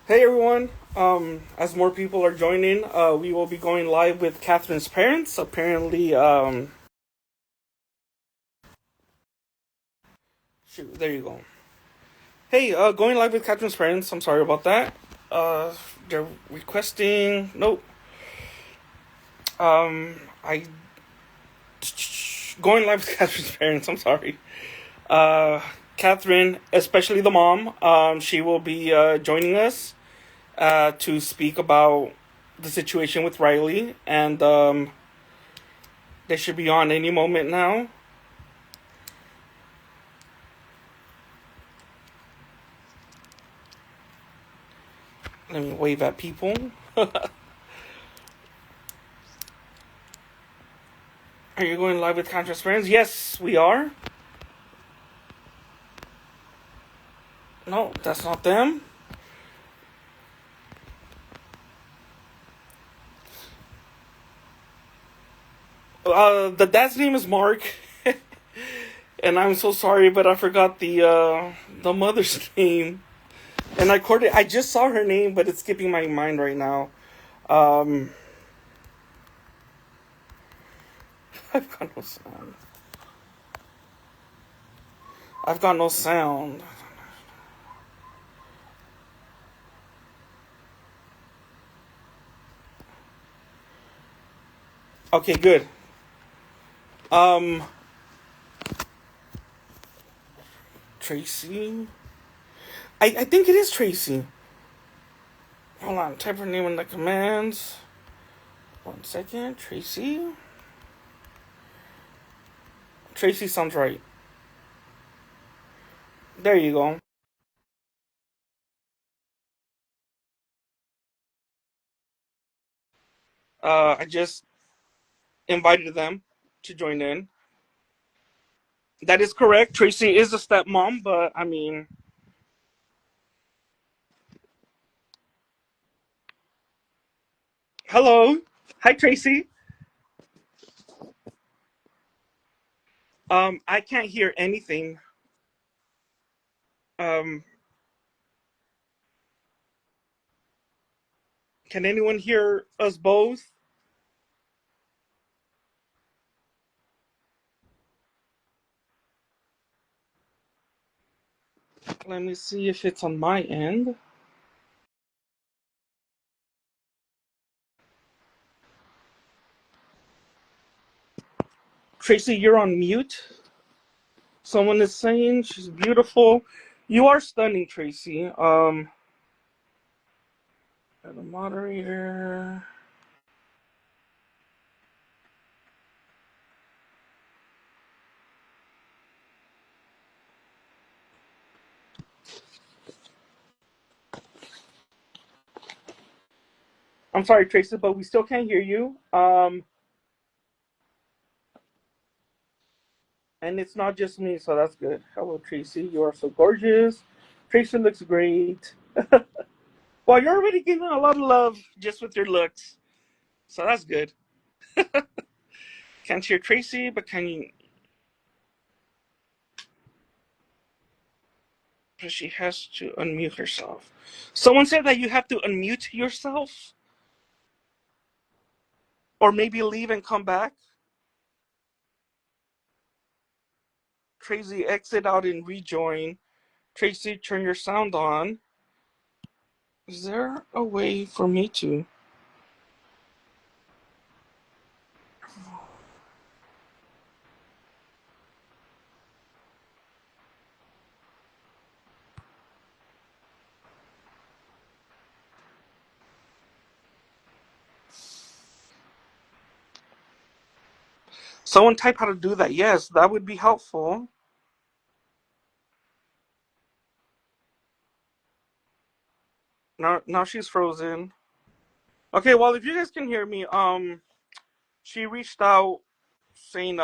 Hey everyone. As more people are joining, we will be going live with Katherine's parents. Apparently, shoot, there you go. Hey, going live with Katherine's parents. I'm sorry about that. Uh, they're requesting. Nope. I going live with Katherine's parents. I'm sorry. Uh, Katherine, especially the mom. She will be joining us to speak about the situation with Rylie, and they should be on any moment now. Let me wave at people. Are you going live with Contrast Friends? Yes, we are. No, that's not them. The dad's name is Mark, and I'm so sorry, but I forgot the mother's name. And I just saw her name, but it's skipping my mind right now. Um, I've got no sound. I've got no sound. Okay, good. Um, Tracy. I think it is Tracy. Hold on, type her name in the commands. 1 second, Tracy. Tracy sounds right. There you go. I just invited them to join in. That is correct. Tracy is a stepmom, but I mean, hello. Hi, Tracy. I can't hear anything. Um, can anyone hear us both? Let me see if it's on my end. Tracy, you're on mute. Someone is saying she's beautiful. You are stunning, Tracy. The moderator. I'm sorry, Tracy, but we still can't hear you. And it's not just me, so that's good. Hello, Tracy. You are so gorgeous. Tracy looks great. Well, you're already getting a lot of love just with your looks, so that's good. Can't hear Tracy, but can you? She has to unmute herself. Someone said that you have to unmute yourself, or maybe leave and come back. Tracy, exit out and rejoin. Tracy, turn your sound on. Is there a way for me to? Someone type how to do that. Yes, that would be helpful. Now she's frozen. Okay, well, if you guys can hear me, she reached out saying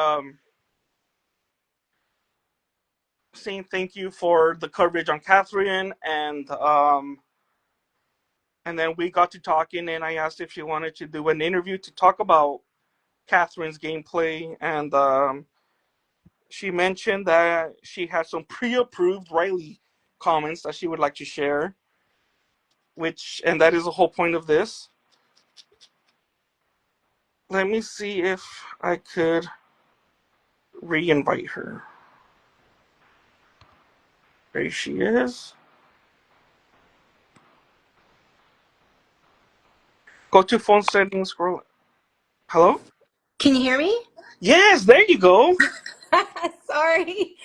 saying thank you for the coverage on Katherine, and then we got to talking, and I asked if she wanted to do an interview to talk about Katherine's gameplay, and she mentioned that she had some pre-approved Rylie comments that she would like to share. and that is the whole point of this. Let me see if I could re-invite her. There she is. Go to phone settings, scroll. Hello? Can you hear me? Yes, there you go. Sorry.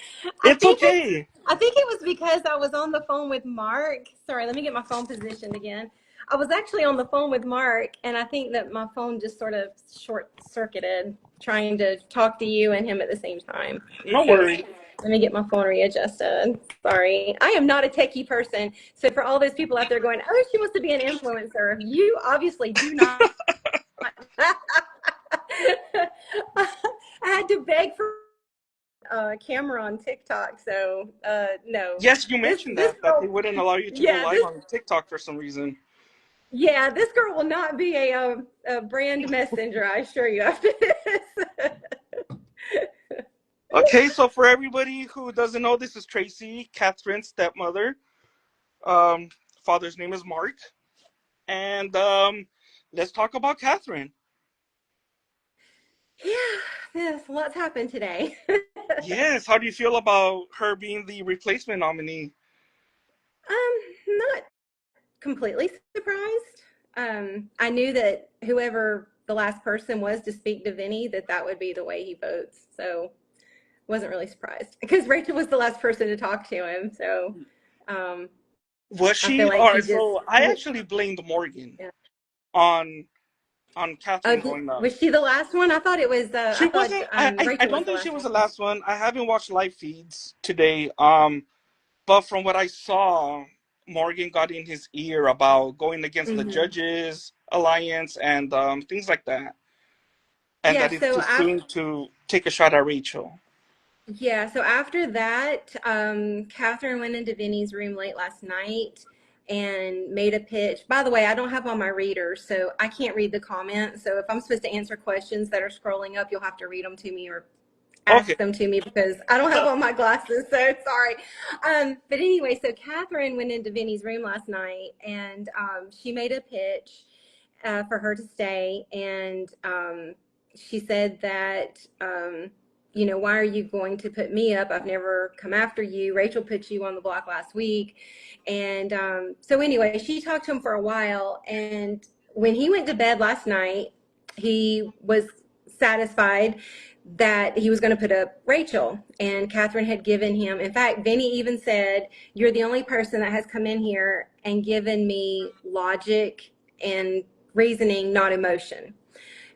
I It's think it's okay. I think it was because I was on the phone with Mark. Sorry, let me get my phone positioned again. I was actually on the phone with Mark, and I think that my phone just sort of short circuited trying to talk to you and him at the same time. No So worries. let me get my phone readjusted. Sorry. I am not a techie person. So for all those people out there going, oh, she wants to be an influencer, you obviously do not. I had to beg for camera on TikTok. So no, Yes, you this mentioned this that they girl, wouldn't allow you to go yeah, live on TikTok for some reason. this girl will not be a brand messenger. I assure you after this. Okay, so for everybody who doesn't know, this is Tracy, Katherine's stepmother. Um, Father's name is Mark, and let's talk about Katherine. Yeah, yes, lots happened today. Yes, how do you feel about her being the replacement nominee? Not completely surprised. I knew that whoever the last person was to speak to Vinny, that would be the way he votes. So wasn't really surprised because Rachel was the last person to talk to him. So um, Was I feel she? like All he right, just, so I actually blamed Morgan yeah. on Katherine going up. Was she the last one? I thought it was. She I thought wasn't. I Rachel was don't the think she last was one. the last one. I haven't watched live feeds today. But from what I saw, Morgan got in his ear about going against the Hmm. judges alliance and things like that, and Yeah. that it's So too soon to take a shot at Rachel. So after that, Catherine went into Vinny's room late last night and made a pitch. By the way, I don't have on my reader, so I can't read the comments. So if I'm supposed to answer questions that are scrolling up, you'll have to read them to me or Okay. ask them to me because I don't have on my glasses. So sorry. But anyway, so Catherine went into Vinny's room last night and she made a pitch for her to stay. And she said that, why are you going to put me up? I've never come after you. Rachel put you on the block last week. And so anyway, she talked to him for a while. And when he went to bed last night, he was satisfied that he was going to put up Rachel, and Catherine had given him, in fact, Vinny even said, you're the only person that has come in here and given me logic and reasoning, not emotion,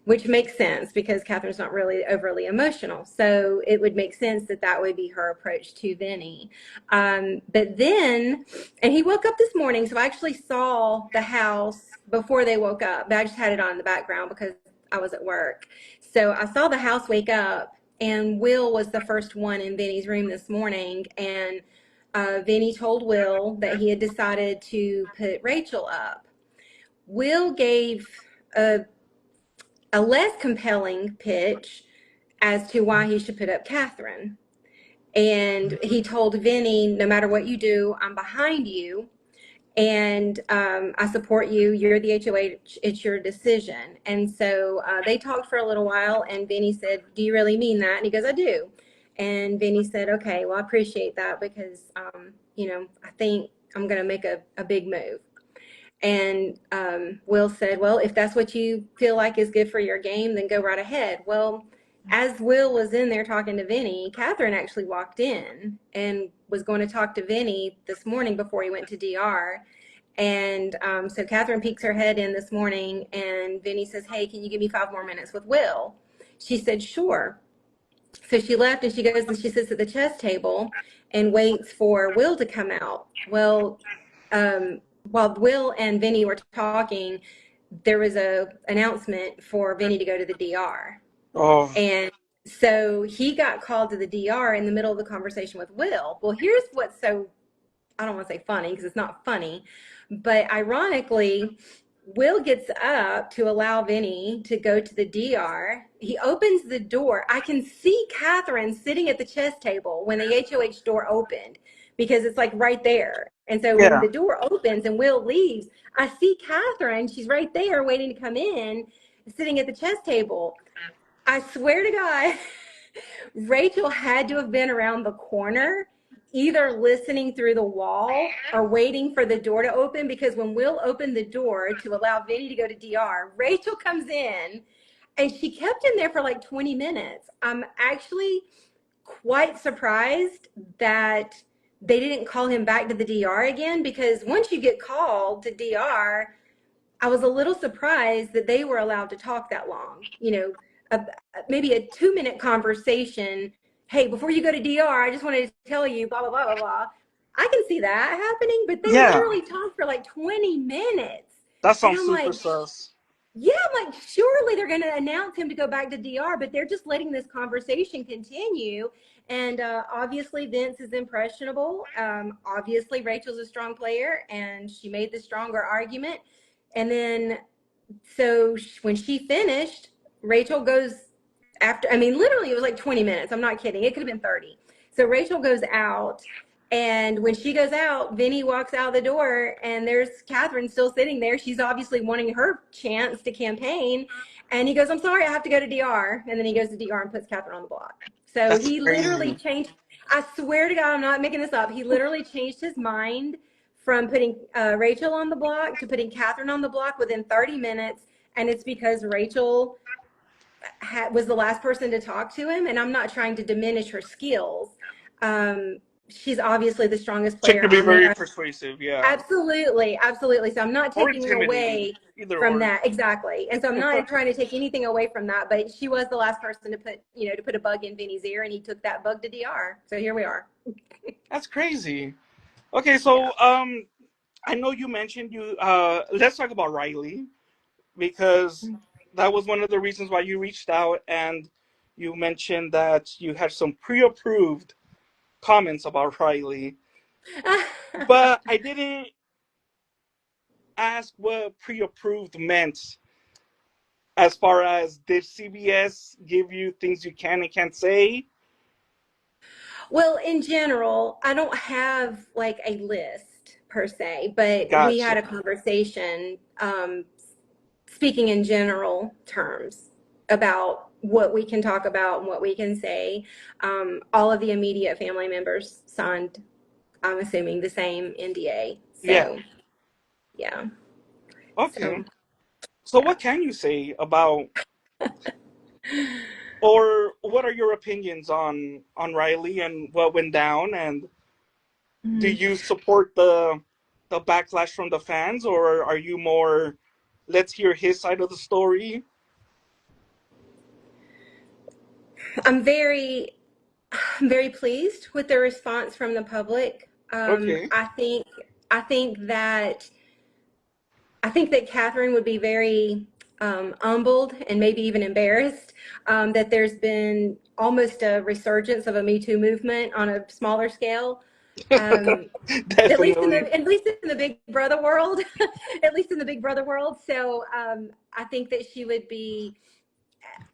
which makes sense because Catherine's not really overly emotional. So it would make sense that that would be her approach to Vinny. But then, and he woke up this morning, so I actually saw the house before they woke up, but I just had it on in the background because I was at work. So I saw the house wake up, and Will was the first one in Vinny's room this morning. And Vinny told Will that he had decided to put Rachel up. Will gave a less compelling pitch as to why he should put up Katherine. And he told Vinny, no matter what you do, I'm behind you. And I support you. You're the HOH. It's your decision. And so they talked for a little while, and Vinny said, do you really mean that? And he goes, I do. And Vinny said, okay, well, I appreciate that because, I think I'm going to make a big move. And Will said, well, if that's what you feel like is good for your game, then go right ahead. Well, as Will was in there talking to Vinny, Katherine actually walked in and was going to talk to Vinny this morning before he went to DR. And so Katherine peeks her head in this morning, and Vinny says, hey, can you give me 5 more minutes with Will? She said, sure. So she left, and she goes and she sits at the chess table and waits for Will to come out. Well, while Will and Vinny were talking, there was a announcement for Vinny to go to the DR. Oh, And so he got called to the DR in the middle of the conversation with Will. Well, here's what's so, I don't want to say funny because it's not funny, but ironically, Will gets up to allow Vinny to go to the DR. He opens the door. I can see Katherine sitting at the chess table when the HOH door opened because it's like right there. And so when Yeah. the door opens and Will leaves, I see Katherine. She's right there waiting to come in, sitting at the chess table. I swear to God, Rachel had to have been around the corner, either listening through the wall or waiting for the door to open, because when Will opened the door to allow Vinny to go to DR, Rachel comes in and she kept him there for like 20 minutes. I'm actually quite surprised that they didn't call him back to the DR again, because once you get called to DR, I was a little surprised that they were allowed to talk that long. Maybe a 2-minute conversation. Hey, before you go to DR, I just wanted to tell you, blah, blah, blah, blah, blah. I can see that happening, but they Yeah. literally talked for like 20 minutes. That And sounds I'm super like, sus. yeah, I'm like, surely they're going to announce him to go back to DR, but they're just letting this conversation continue. And obviously, Vince is impressionable. Obviously, Rachel's a strong player, and she made the stronger argument. And then so when she finished, Rachel goes after, I mean, literally it was like 20 minutes. I'm not kidding. It could have been 30. So Rachel goes out, and when she goes out, Vinny walks out the door, and there's Katherine still sitting there. She's obviously wanting her chance to campaign. And he goes, I'm sorry, I have to go to DR. And then he goes to DR and puts Katherine on the block. So That's he literally crazy. changed. I swear to God, I'm not making this up. He literally changed his mind from putting Rachel on the block to putting Katherine on the block within 30 minutes. And it's because Rachel was the last person to talk to him. And I'm not trying to diminish her skills. She's obviously the strongest She player could be on very there. persuasive, yeah. Absolutely, absolutely. So I'm not Or taking intimidating. away Either from or. that. Exactly. And so I'm not trying to take anything away from that, but she was the last person to put a bug in Vinny's ear, and he took that bug to DR. So here we are. That's crazy. Okay, Yeah. so I know you mentioned you let's talk about Rylie, because that was one of the reasons why you reached out, and you mentioned that you had some pre-approved comments about Rylie. But I didn't ask what pre-approved meant, as far as did CBS give you things you can and can't say? Well, in general, I don't have like a list per se, but we Gotcha. had a conversation, speaking in general terms about what we can talk about and what we can say. All of the immediate family members signed, I'm assuming, the same NDA. Yeah. So, yeah. Okay. So, So yeah. what can you say about, or what are your opinions on Rylie and what went down, and do Mhm. you support the backlash from the fans, or are you more, let's hear his side of the story? I'm very pleased with the response from the public. Okay. I think that Katherine would be very humbled and maybe even embarrassed that there's been almost a resurgence of a Me Too movement on a smaller scale. Um, Definitely. at least in the Big Brother world, at least in the Big Brother world. So I think that she would be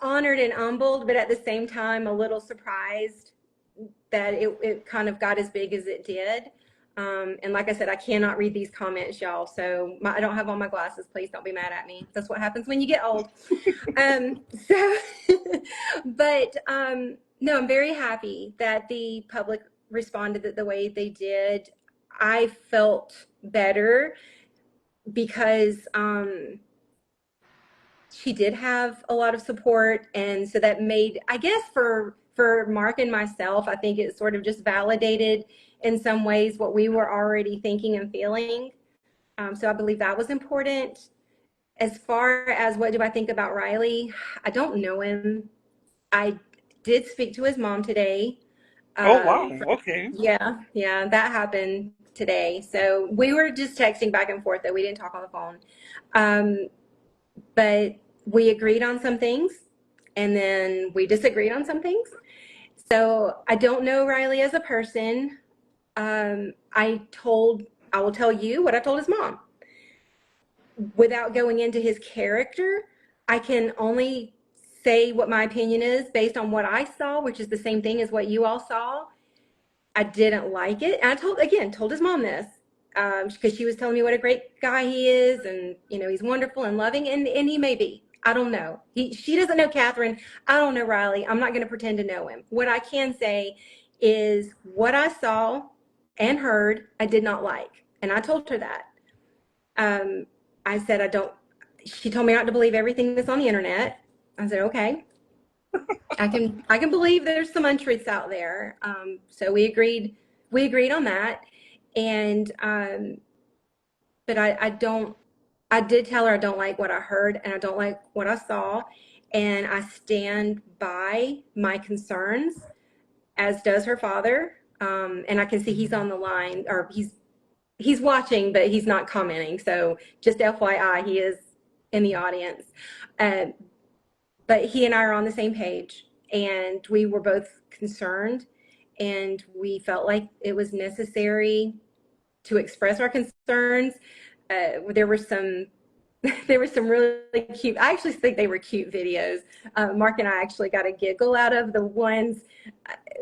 honored and humbled, but at the same time a little surprised that it kind of got as big as it did. And like I said, I cannot read these comments, y'all. So I don't have on my glasses. Please don't be mad at me. That's what happens when you get old. So, but no, I'm very happy that the public responded the way they did. I felt better because she did have a lot of support, and so that made, I guess, for Mark and myself, I think it sort of just validated in some ways what we were already thinking and feeling. So I believe that was important. As far as what do I think about Rylie, I don't know him. I did speak to his mom today. Oh wow. For, Okay. yeah, that happened today. So we were just texting back and forth, though we didn't talk on the phone. But we agreed on some things, and then we disagreed on some things. So I don't know Rylie as a person. I will tell you what I told his mom. without going into his character, I can only say what my opinion is based on what I saw, which is the same thing as what you all saw. I didn't like it. And I told his mom this, because she was telling me what a great guy he is, and he's wonderful and loving, and he may be. I don't know. She doesn't know Katherine. I don't know Rylie. I'm not going to pretend to know him. What I can say is what I saw and heard, I did not like, and I told her that. Um, I said I don't. She told me not to believe everything that's on the internet. I said okay. I can believe there's some untruths out there. So we agreed on that, and but I don't. I did tell her I don't like what I heard and I don't like what I saw, and I stand by my concerns, as does her father. And I can see he's on the line, or he's watching, but he's not commenting. So just FYI, he is in the audience. Uh, but he and I are on the same page, and we were both concerned, and we felt like it was necessary to express our concerns. There were some there were some really cute, I actually think they were cute videos. Mark and I actually got a giggle out of the ones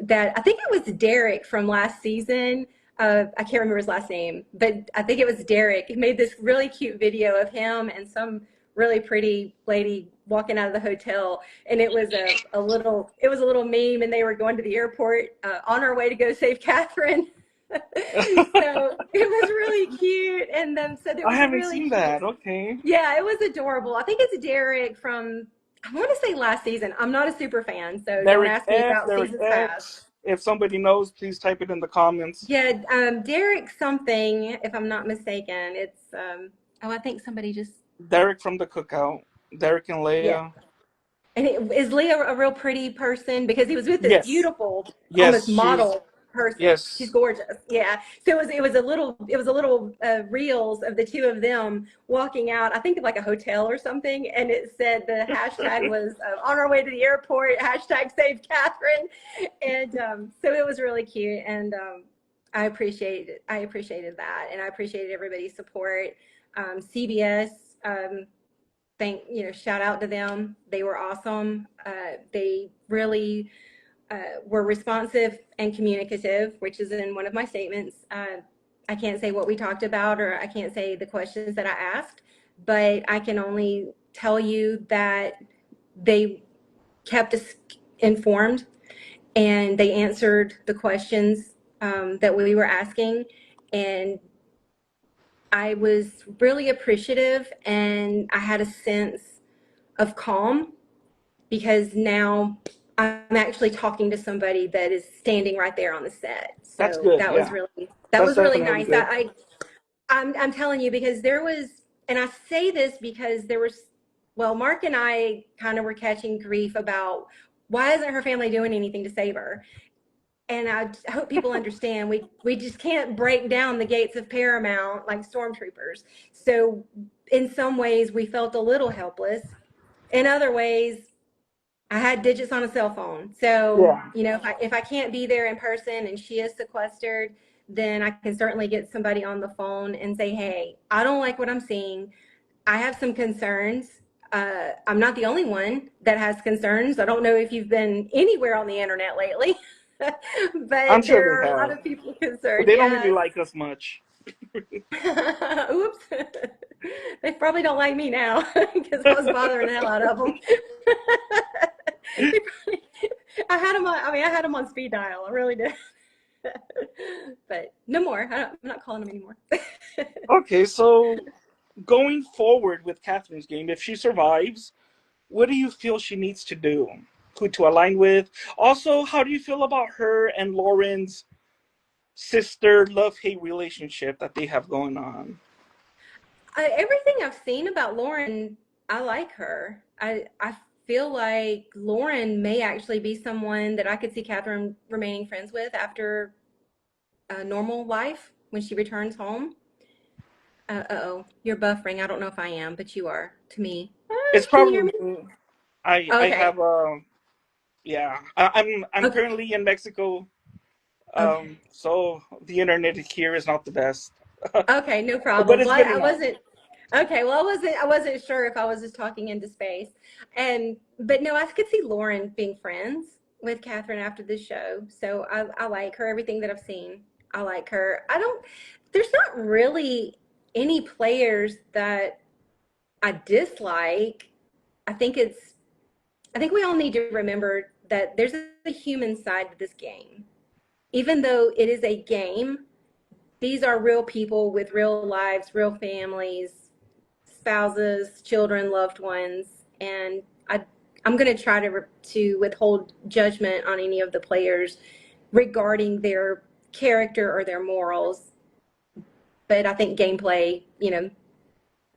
that I think it was Derek from last season. I can't remember his last name, but I think it was Derek. He made this really cute video of him and some really pretty lady walking out of the hotel, and it was a little meme, and they were going to the airport on our way to go save Katherine. So it was really cute, and so there I was a haven't really seen cute. that. Okay. Yeah, it was adorable. I think it's Derek from, I want to say last season. I'm not a super fan, so don't Derek ask me F, about Derek seasons past. X. If somebody knows, please type it in the comments. Yeah, Derek something, if I'm not mistaken. It's oh, I think somebody just, Derek from the cookout. Derek and yeah. Leia. And is Leah a real pretty person? Because he was with this Yes. beautiful, almost Yes, she's model person. She's yes. gorgeous. Yeah. So it was a little reels of the two of them walking out. I think of like a hotel or something, and it said the hashtag was on our way to the airport. Hashtag save Katherine, and so it was really cute, and I appreciated it. I appreciated that, and I appreciated everybody's support. CBS. Shout out to them. They were awesome. They really were responsive and communicative, which is in one of my statements. I can't say what we talked about, or I can't say the questions that I asked, but I can only tell you that they kept us informed, and they answered the questions that we were asking. And I was really appreciative, and I had a sense of calm, because now I'm actually talking to somebody that is standing right there on the set. That's So good. that was Yeah. really that That's was really definitely nice. good. I'm telling you, because there was, and I say this because there was, well, Mark and I kind of were catching grief about why isn't her family doing anything to save her? And I hope people understand we just can't break down the gates of Paramount like stormtroopers. So in some ways we felt a little helpless. In other ways, I had digits on a cell phone. So, Yeah. if I can't be there in person and she is sequestered, then I can certainly get somebody on the phone and say, hey, I don't like what I'm seeing. I have some concerns. I'm not the only one that has concerns. I don't know if you've been anywhere on the internet lately, I'm but sure there they are a lot have. of people But concerned. they don't really Yes. like us much. Oops. They probably don't like me now because I was bothering the hell out of them. I had them on speed dial. I really did. But no more. I'm not calling them anymore. Okay, so going forward with Catherine's game, if she survives, what do you feel she needs to do? Who to align with? Also, how do you feel about her and Lauren's sister love-hate relationship that they have going on? Everything I've seen about Lauren, I like her. I feel like Lauren may actually be someone that I could see Katherine remaining friends with after a normal life when she returns home. Uh-oh, you're buffering. I don't know if I am, but you are to me. It's Can you hear probably me? me. I Okay. have yeah. I'm Okay. currently in Mexico. Okay. So the internet here is not the best. Okay, no But problem. it's Well, good I enough. wasn't. Okay, well, I wasn't sure if I was just talking into space, but no, I could see Lauren being friends with Katherine after the show. So I like her. Everything that I've seen, I like her. I don't. There's not really any players that I dislike. I think it's. I think we all need to remember that there's a human side to this game. Even though it is a game, these are real people with real lives, real families, spouses, children, loved ones, and I'm going to try to withhold judgment on any of the players regarding their character or their morals. But I think gameplay,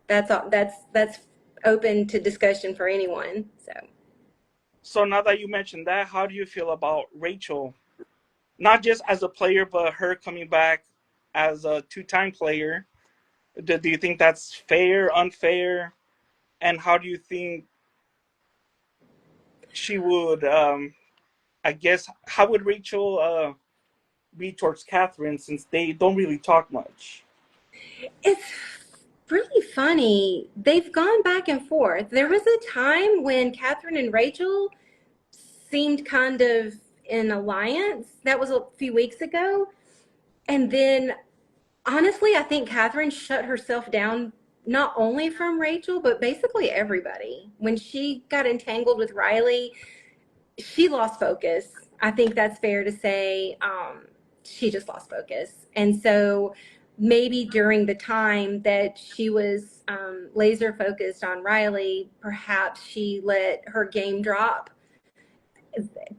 that's open to discussion for anyone. So So now that you mentioned that, how do you feel about Rachel? Not just as a player, but her coming back as a two-time player. Do you think that's fair, unfair? And how do you think she would, I guess, how would Rachel be towards Katherine since they don't really talk much? it's really funny. They've gone back and forth. There was a time when Katherine and Rachel seemed kind of in alliance. That was a few weeks ago. And then, honestly, I think Katherine shut herself down not only from Rachel, but basically everybody. When she got entangled with Rylie, she lost focus. I think that's fair to say. She just lost focus. And so maybe during the time that she was laser focused on Rylie, perhaps she let her game drop.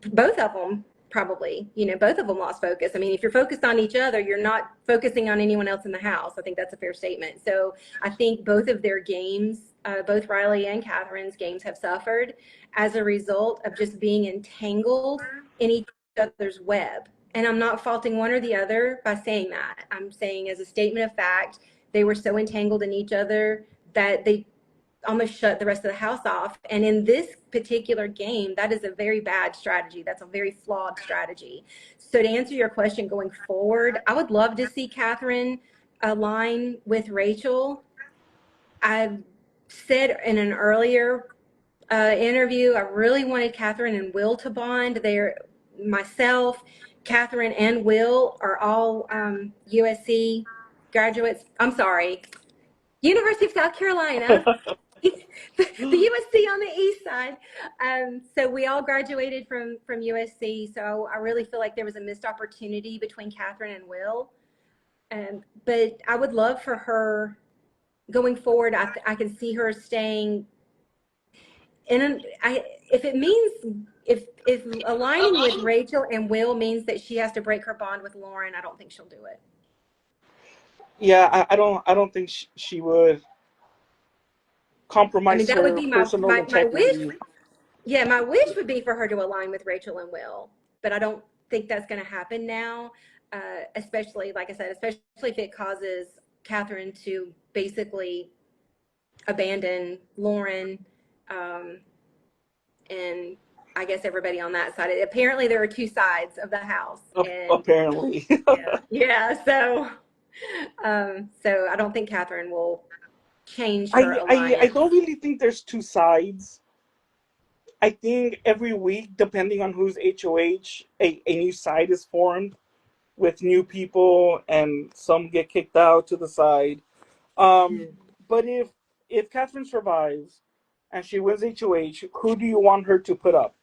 Both of them probably, both of them lost focus. I mean, if you're focused on each other, you're not focusing on anyone else in the house. I think that's a fair statement. So I think both of their games, both Rylie and Katherine's games, have suffered as a result of just being entangled in each other's web. And I'm not faulting one or the other by saying that. I'm saying, as a statement of fact, they were so entangled in each other that they almost shut the rest of the house off. And in this particular game, that is a very bad strategy. That's a very flawed strategy. So to answer your question going forward, I would love to see Katherine align with Rachel. I said in an earlier interview, I really wanted Katherine and Will to bond. Myself, Katherine, and Will are all USC graduates. I'm sorry, University of South Carolina. The USC on the east side. So we all graduated from USC. So I really feel like there was a missed opportunity between Katherine and Will. But I would love for her going forward. I can see her staying in. If it means if aligning with Rachel and Will means that she has to break her bond with Lauren, I don't think she'll do it. Yeah, I don't think she would I mean, compromise that would her be my personal my wish. integrity. Yeah, my wish would be for her to align with Rachel and Will, but I don't think that's going to happen now. Especially, like I said, especially if it causes Katherine to basically abandon Lauren, um, and I guess everybody on that side. Apparently, there are two sides of the house, and Apparently. yeah. So I don't think Katherine will change her I alliance. don't really think there's two sides. I think every week, depending on who's HOH, a new side is formed with new people, and some get kicked out to the side. But if Katherine survives and she wins HOH, who do you want her to put up?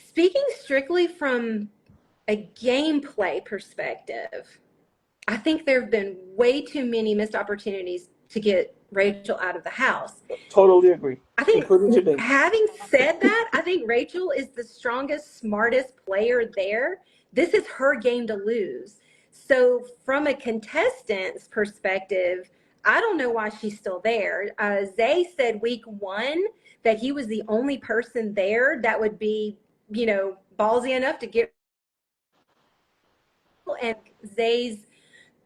Speaking strictly from a gameplay perspective, I think there have been way too many missed opportunities to get Rachel out of the house. Totally agree, I think, including today. having said that, I think Rachel is the strongest, smartest player there. This is her game to lose. So, from a contestant's perspective, I don't know why she's still there. Zay said week one that he was the only person there that would be, ballsy enough to get. And Zay's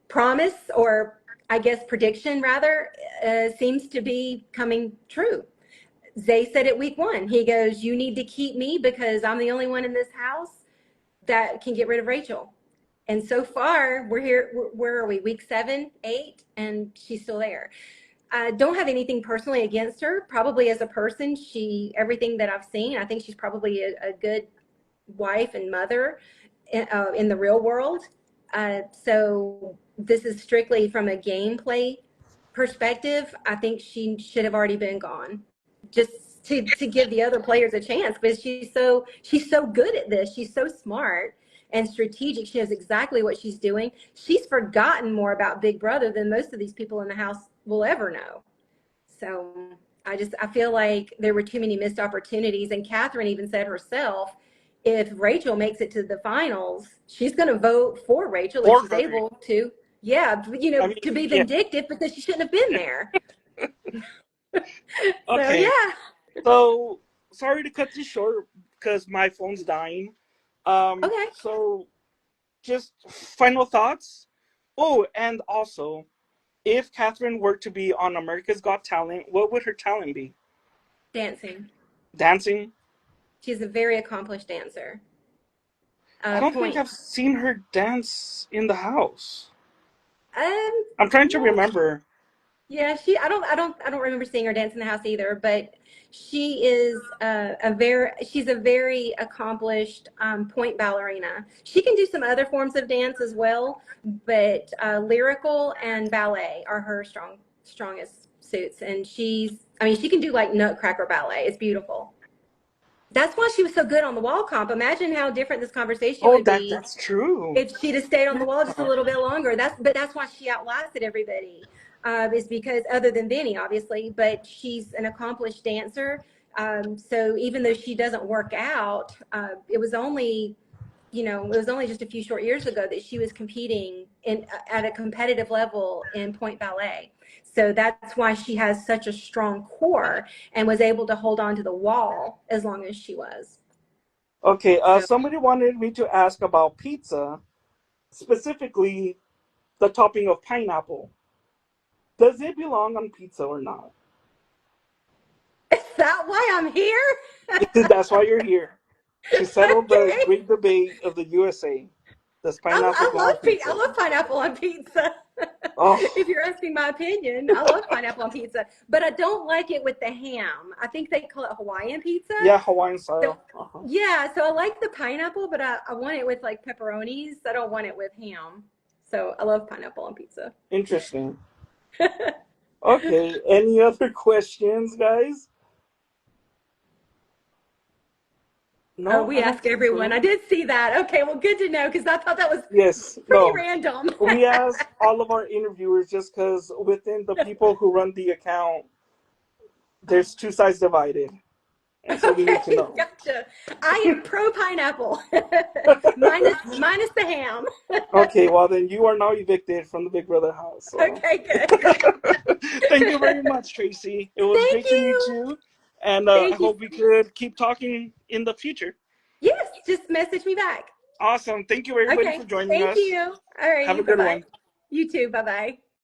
promise, or I guess prediction rather, seems to be coming true. Zay said it week one. He goes, "You need to keep me because I'm the only one in this house that can get rid of Rachel." And so far, we're here. Where are we? Week 7, 8, and she's still there. I don't have anything personally against her. Probably as a person, everything that I've seen, I think she's probably a good wife and mother in the real world. So this is strictly from a gameplay perspective. I think she should have already been gone, just to give the other players a chance. Because she's so good at this. She's so smart and strategic. She knows exactly what she's doing. She's forgotten more about Big Brother than most of these people in the house will ever know. So I feel like there were too many missed opportunities. And Katherine even said herself, if Rachel makes it to the finals, she's going to vote for Rachel if For she's her. able to. Yeah, I to mean, be yeah. vindictive because she shouldn't have been there. So Okay. yeah. So sorry to cut this short because my phone's dying. Okay. So just final thoughts. Oh, and also, if Katherine were to be on America's Got Talent, what would her talent be? Dancing. Dancing? She's a very accomplished dancer. I don't think I've Points. seen her dance in the house. Um, I'm trying to no, remember. yeah, I don't remember seeing her dance in the house either, but she is she's a very accomplished point ballerina. She can do some other forms of dance as well, but lyrical and ballet are her strongest suits. And I mean, she can do like Nutcracker ballet. It's beautiful. That's why she was so good on the wall comp. Imagine how different this conversation Oh, would be that's true. if she'd have stayed on the wall just a Yeah. little bit longer. That's why she outlasted everybody. Is because other than Benny, obviously, but she's an accomplished dancer. So even though she doesn't work out, it was only just a few short years ago that she was competing at a competitive level in point ballet. So that's why she has such a strong core and was able to hold on to the wall as long as she was. Okay, So somebody wanted me to ask about pizza, specifically the topping of pineapple. Does it belong on pizza or not? is that why I'm here? That's why you're here. To settle the Okay. great debate of the USA. Does pineapple go on I pizza? love pineapple on pizza. Oh, If you're asking my opinion, I love pineapple on pizza, but I don't like it with the ham. I think they call it Hawaiian pizza. yeah, Hawaiian So style. Uh-huh. yeah, so I like the pineapple, but I want it with like pepperonis. I don't want it with ham. So I love pineapple on pizza. Interesting. Okay, any other questions, guys? Oh, No, we I don't ask think everyone. so. I did see that. Okay, well, good to know because I thought that was Yes, pretty no. random. We asked all of our interviewers just because within the people who run the account, there's two sides divided. And so we need to Okay, know. gotcha. I am pro pineapple, minus the ham. Okay, well then you are now evicted from the Big Brother house. So Okay, good. thank you very much, Tracy. It was Thank great to meet you. you, and I Thank you. hope we could keep talking in the future. Yes, just message me back. Awesome. Thank you everybody Okay. for joining Thank us. you. All Have a righty. Bye good bye. one. You too. Bye bye.